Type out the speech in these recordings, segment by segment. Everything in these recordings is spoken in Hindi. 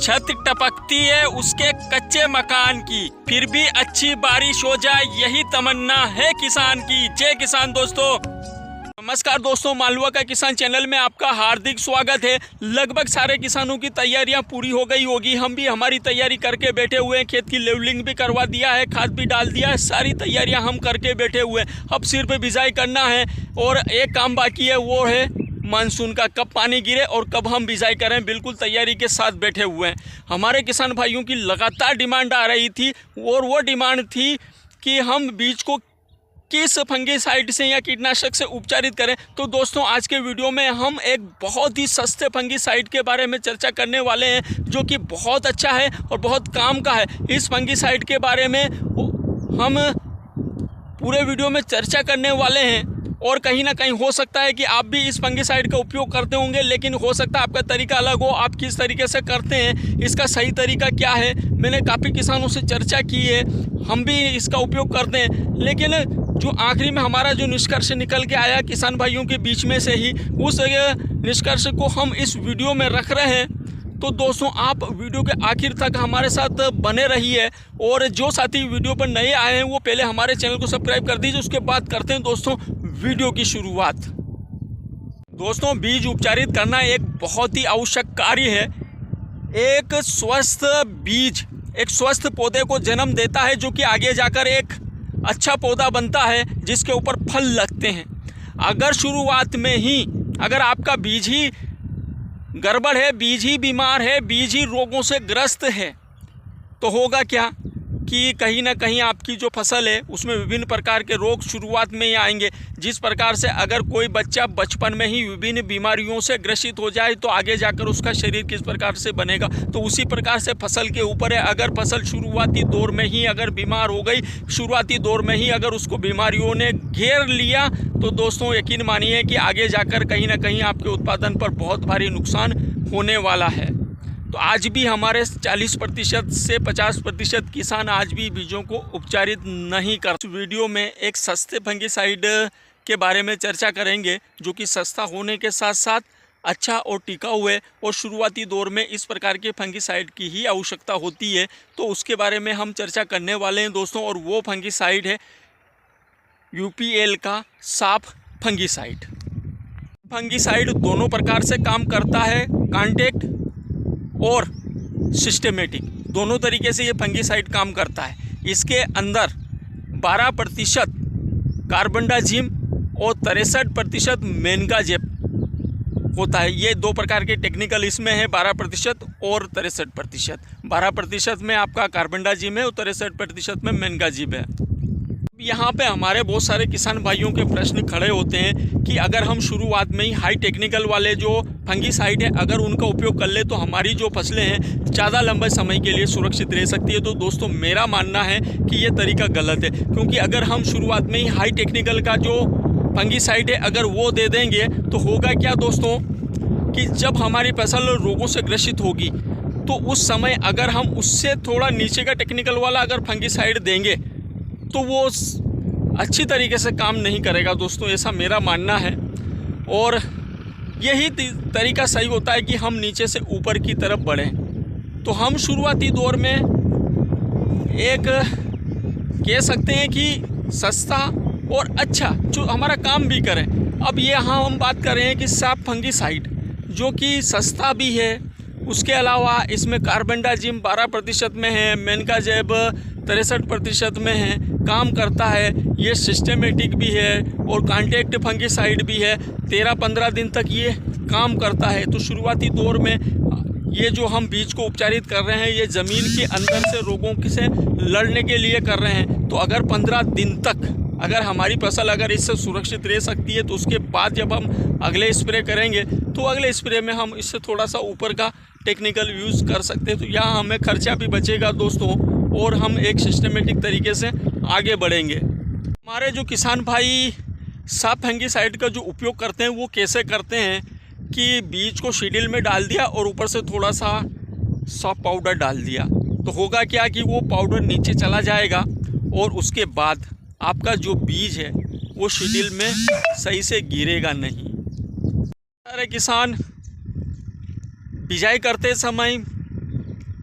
छत टपकती है उसके कच्चे मकान की, फिर भी अच्छी बारिश हो जाए यही तमन्ना है किसान की। जय किसान दोस्तों। नमस्कार दोस्तों, मालवा का किसान चैनल में आपका हार्दिक स्वागत है। लगभग सारे किसानों की तैयारियां पूरी हो गई होगी, हम भी हमारी तैयारी करके बैठे हुए हैं। खेत की लेवलिंग भी करवा दिया है, खाद भी डाल दिया है, सारी तैयारियां हम करके बैठे हुए हैं। अब सिर्फ बिजाई करना है और एक काम बाकी है, वो है मानसून का, कब पानी गिरे और कब हम बिजाई करें। बिल्कुल तैयारी के साथ बैठे हुए हैं। हमारे किसान भाइयों की लगातार डिमांड आ रही थी और वो डिमांड थी कि हम बीज को किस फंगीसाइड से या कीटनाशक से उपचारित करें। तो दोस्तों, आज के वीडियो में हम एक बहुत ही सस्ते फंगीसाइड के बारे में चर्चा करने वाले हैं, जो कि बहुत अच्छा है और बहुत काम का है। इस फंगीसाइड के बारे में हम पूरे वीडियो में चर्चा करने वाले हैं और कहीं ना कहीं हो सकता है कि आप भी इस फंगीसाइड का उपयोग करते होंगे, लेकिन हो सकता है आपका तरीका अलग हो। आप किस तरीके से करते हैं, इसका सही तरीका क्या है, मैंने काफ़ी किसानों से चर्चा की है, हम भी इसका उपयोग करते हैं। लेकिन जो आखिरी में हमारा जो निष्कर्ष निकल के आया किसान भाइयों के बीच में से ही, उस निष्कर्ष को हम इस वीडियो में रख रहे हैं। तो दोस्तों, आप वीडियो के आखिर तक हमारे साथ बने रहिए और जो साथी वीडियो पर नए आए हैं वो पहले हमारे चैनल को सब्सक्राइब कर दीजिए। उसके बाद करते हैं दोस्तों वीडियो की शुरुआत। दोस्तों, बीज उपचारित करना एक बहुत ही आवश्यक कार्य है। एक स्वस्थ बीज एक स्वस्थ पौधे को जन्म देता है, जो कि आगे जाकर एक अच्छा पौधा बनता है जिसके ऊपर फल लगते हैं। अगर शुरुआत में ही अगर आपका बीज ही गड़बड़ है, बीज ही बीमार है, बीज ही रोगों से ग्रस्त है, तो होगा क्या कि कहीं ना कहीं आपकी जो फसल है उसमें विभिन्न प्रकार के रोग शुरुआत में ही आएंगे। जिस प्रकार से अगर कोई बच्चा बचपन में ही विभिन्न बीमारियों से ग्रसित हो जाए तो आगे जाकर उसका शरीर किस प्रकार से बनेगा, तो उसी प्रकार से फसल के ऊपर है। अगर फसल शुरुआती दौर में ही अगर बीमार हो गई, शुरुआती दौर में ही अगर उसको बीमारियों ने घेर लिया, तो दोस्तों यकीन मानिए कि आगे जाकर कहीं ना कहीं आपके उत्पादन पर बहुत भारी नुकसान होने वाला है। तो आज भी हमारे 40% से 50% किसान आज भी बीजों को उपचारित नहीं कर। इस वीडियो में एक सस्ते फंगीसाइड के बारे में चर्चा करेंगे, जो कि सस्ता होने के साथ साथ अच्छा और टिकाऊ है और शुरुआती दौर में इस प्रकार के फंगीसाइड की ही आवश्यकता होती है। तो उसके बारे में हम चर्चा करने वाले हैं दोस्तों, और वो फंगीसाइड है UPL का साफ फंगीसाइड। फंगीसाइड दोनों प्रकार से काम करता है, कॉन्टैक्ट और सिस्टेमेटिक, दोनों तरीके से ये फंगीसाइड काम करता है। इसके अंदर 12% कार्बेंडाजिम और 63% मेनगाजेब होता है। ये दो प्रकार के टेक्निकल इसमें है, 12% और 63%। 12% में आपका कार्बेंडाजिम है और 63% में मेनगाजिब है। यहाँ पे हमारे बहुत सारे किसान भाइयों के प्रश्न खड़े होते हैं कि अगर हम शुरुआत में ही हाई टेक्निकल वाले जो फंगीसाइड है अगर उनका उपयोग कर ले तो हमारी जो फसलें हैं ज़्यादा लंबे समय के लिए सुरक्षित रह सकती है। तो दोस्तों, मेरा मानना है कि ये तरीका गलत है, क्योंकि अगर हम शुरुआत में ही हाई टेक्निकल का जो फंगीसाइड है अगर वो दे देंगे तो होगा क्या दोस्तों कि जब हमारी फसल रोगों से ग्रसित होगी तो उस समय अगर हम उससे थोड़ा नीचे का टेक्निकल वाला अगर फंगीसाइड देंगे तो वो अच्छी तरीके से काम नहीं करेगा दोस्तों, ऐसा मेरा मानना है। और यही तरीका सही होता है कि हम नीचे से ऊपर की तरफ बढ़ें। तो हम शुरुआती दौर में एक कह सकते हैं कि सस्ता और अच्छा जो हमारा काम भी करें। अब ये हाँ, हम बात कर रहे हैं कि साफ फंगीसाइड जो कि सस्ता भी है, उसके अलावा इसमें कार्बेंडाजिम 12% में है, मेनगाजेब 63% में है, काम करता है, ये सिस्टेमेटिक भी है और कॉन्टैक्ट फंगीसाइड भी है। 13-15 दिन तक ये काम करता है। तो शुरुआती दौर में ये जो हम बीज को उपचारित कर रहे हैं ये ज़मीन के अंदर से रोगों से लड़ने के लिए कर रहे हैं। तो अगर 15 दिन तक अगर हमारी फसल अगर इससे सुरक्षित रह सकती है, तो उसके बाद जब हम अगले स्प्रे करेंगे तो अगले स्प्रे में हम इससे थोड़ा सा ऊपर का टेक्निकल यूज़ कर सकते हैं। तो यहाँ हमें खर्चा भी बचेगा दोस्तों और हम एक सिस्टमेटिक तरीके से आगे बढ़ेंगे। हमारे जो किसान भाई साफ फंगीसाइड का जो उपयोग करते हैं वो कैसे करते हैं कि बीज को शीडिल में डाल दिया और ऊपर से थोड़ा सा सॉफ्ट पाउडर डाल दिया, तो होगा क्या कि वो पाउडर नीचे चला जाएगा और उसके बाद आपका जो बीज है वो शीडिल में सही से गिरेगा नहीं। अरे किसान बिजाई करते समय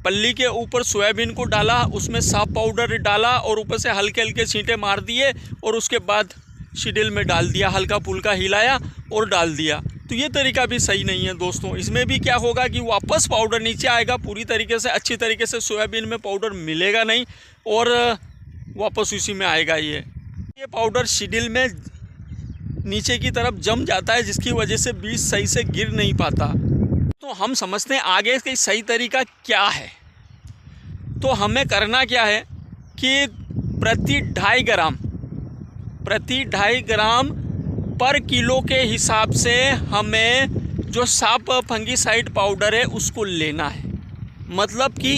पल्ली के ऊपर सोयाबीन को डाला, उसमें साफ पाउडर डाला और ऊपर से हल्के हल्के छींटे मार दिए और उसके बाद शिडिल में डाल दिया, हल्का फुल्का हिलाया और डाल दिया। तो ये तरीका भी सही नहीं है दोस्तों। इसमें भी क्या होगा कि वापस पाउडर नीचे आएगा, पूरी तरीके से अच्छी तरीके से सोयाबीन में पाउडर मिलेगा नहीं और वापस उसी में आएगा। ये पाउडर शिडिल में नीचे की तरफ जम जाता है, जिसकी वजह से बीज सही से गिर नहीं पाता। तो हम समझते हैं आगे का सही तरीका क्या है। तो हमें करना क्या है कि प्रति 2.5 ग्राम पर किलो के हिसाब से हमें जो साफ फंगीसाइड पाउडर है उसको लेना है। मतलब कि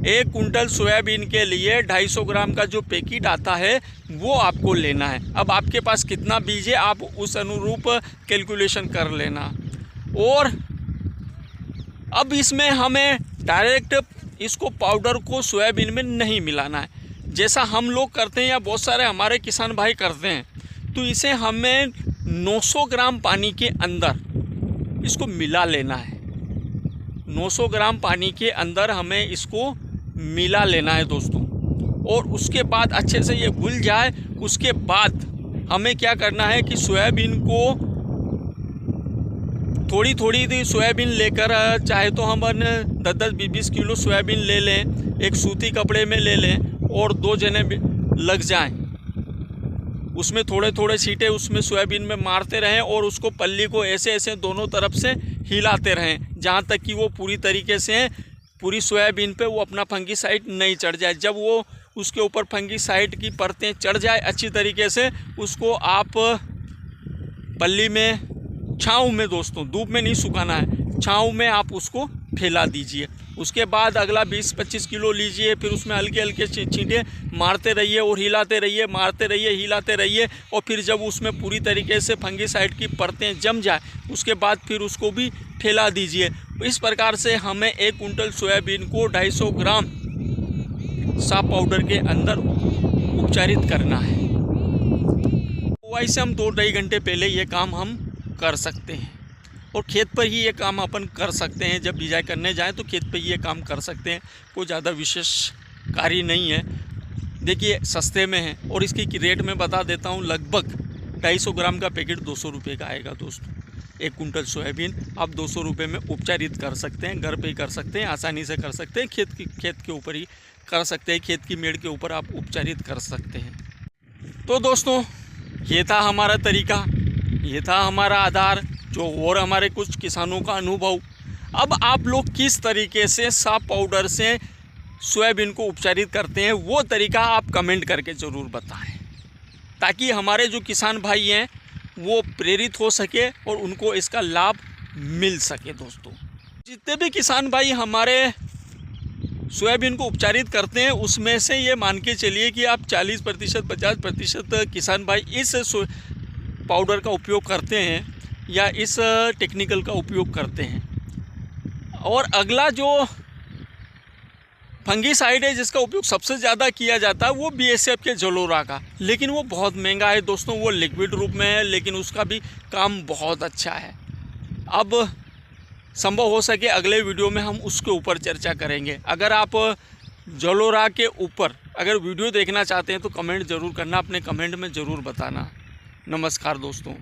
1 कुंटल सोयाबीन के लिए 250 ग्राम का जो पैकेट आता है वो आपको लेना है। अब आपके पास कितना बीज है आप उस अनुरूप कैलकुलेशन कर लेना। और अब इसमें हमें डायरेक्ट इसको पाउडर को सोयाबीन में नहीं मिलाना है, जैसा हम लोग करते हैं या बहुत सारे हमारे किसान भाई करते हैं। तो इसे हमें 900 ग्राम पानी के अंदर इसको मिला लेना है। 900 ग्राम पानी के अंदर हमें इसको मिला लेना है दोस्तों। और उसके बाद अच्छे से ये घुल जाए, उसके बाद हमें क्या करना है कि सोयाबीन को थोड़ी थोड़ी सोयाबीन लेकर, चाहे तो हम 10-20 किलो सोयाबीन ले लें, एक सूती कपड़े में ले लें और 2 जने लग जाएं, उसमें थोड़े थोड़े छींटे उसमें सोयाबीन में मारते रहें और उसको पल्ली को ऐसे ऐसे दोनों तरफ से हिलाते रहें जहाँ तक कि वो पूरी तरीके से पूरी सोयाबीन पे वो अपना फंगीसाइड नहीं चढ़ जाए। जब वो उसके ऊपर फंगीसाइड की परतें चढ़ जाए अच्छी तरीके से, उसको आप पल्ली में, छाँव में दोस्तों, धूप में नहीं सुखाना है, छाँव में आप उसको फैला दीजिए। उसके बाद अगला 20-25 किलो लीजिए, फिर उसमें हल्के हल्के छींटे मारते रहिए और हिलाते रहिए, मारते रहिए, हिलाते रहिए। और फिर जब उसमें पूरी तरीके से फंगीसाइड की परतें जम जाए उसके बाद फिर उसको भी फैला दीजिए। इस प्रकार से हमें 1 कुंटल सोयाबीन को 250 ग्राम साफ पाउडर के अंदर उपचारित करना है। बुआई से हम 2-2.5 घंटे पहले ये काम हम कर सकते हैं और खेत पर ही ये काम अपन कर सकते हैं। जब बिजाई करने जाएं तो खेत पर ही ये काम कर सकते हैं, कोई ज़्यादा विशेष कार्य नहीं है। देखिए सस्ते में है और इसकी रेट मैं बता देता हूँ, लगभग 250 ग्राम का पैकेट 200 रुपये का आएगा दोस्तों। 1 कुंटल सोयाबीन आप 200 रुपये में उपचारित कर सकते हैं, घर पे ही कर सकते हैं, आसानी से कर सकते हैं, खेत के ऊपर ही कर सकते हैं, खेत की मेड़ के ऊपर आप उपचारित कर सकते हैं। तो दोस्तों ये था हमारा तरीका, ये था हमारा आधार, जो और हमारे कुछ किसानों का अनुभव। अब आप लोग किस तरीके से साफ पाउडर से सोयाबीन को उपचारित करते हैं वो तरीका आप कमेंट करके ज़रूर बताएं, ताकि हमारे जो किसान भाई हैं वो प्रेरित हो सके और उनको इसका लाभ मिल सके। दोस्तों जितने भी किसान भाई हमारे सोयाबीन को उपचारित करते हैं उसमें से ये मान के चलिए कि आप 40%, 50% किसान भाई इस पाउडर का उपयोग करते हैं या इस टेक्निकल का उपयोग करते हैं। और अगला जो फंगीसाइड है जिसका उपयोग सबसे ज़्यादा किया जाता है वो BASF के जलोरा का, लेकिन वो बहुत महंगा है दोस्तों, वो लिक्विड रूप में है, लेकिन उसका भी काम बहुत अच्छा है। अब संभव हो सके अगले वीडियो में हम उसके ऊपर चर्चा करेंगे। अगर आप जलोरा के ऊपर अगर वीडियो देखना चाहते हैं तो कमेंट ज़रूर करना, अपने कमेंट में ज़रूर बताना। नमस्कार दोस्तों।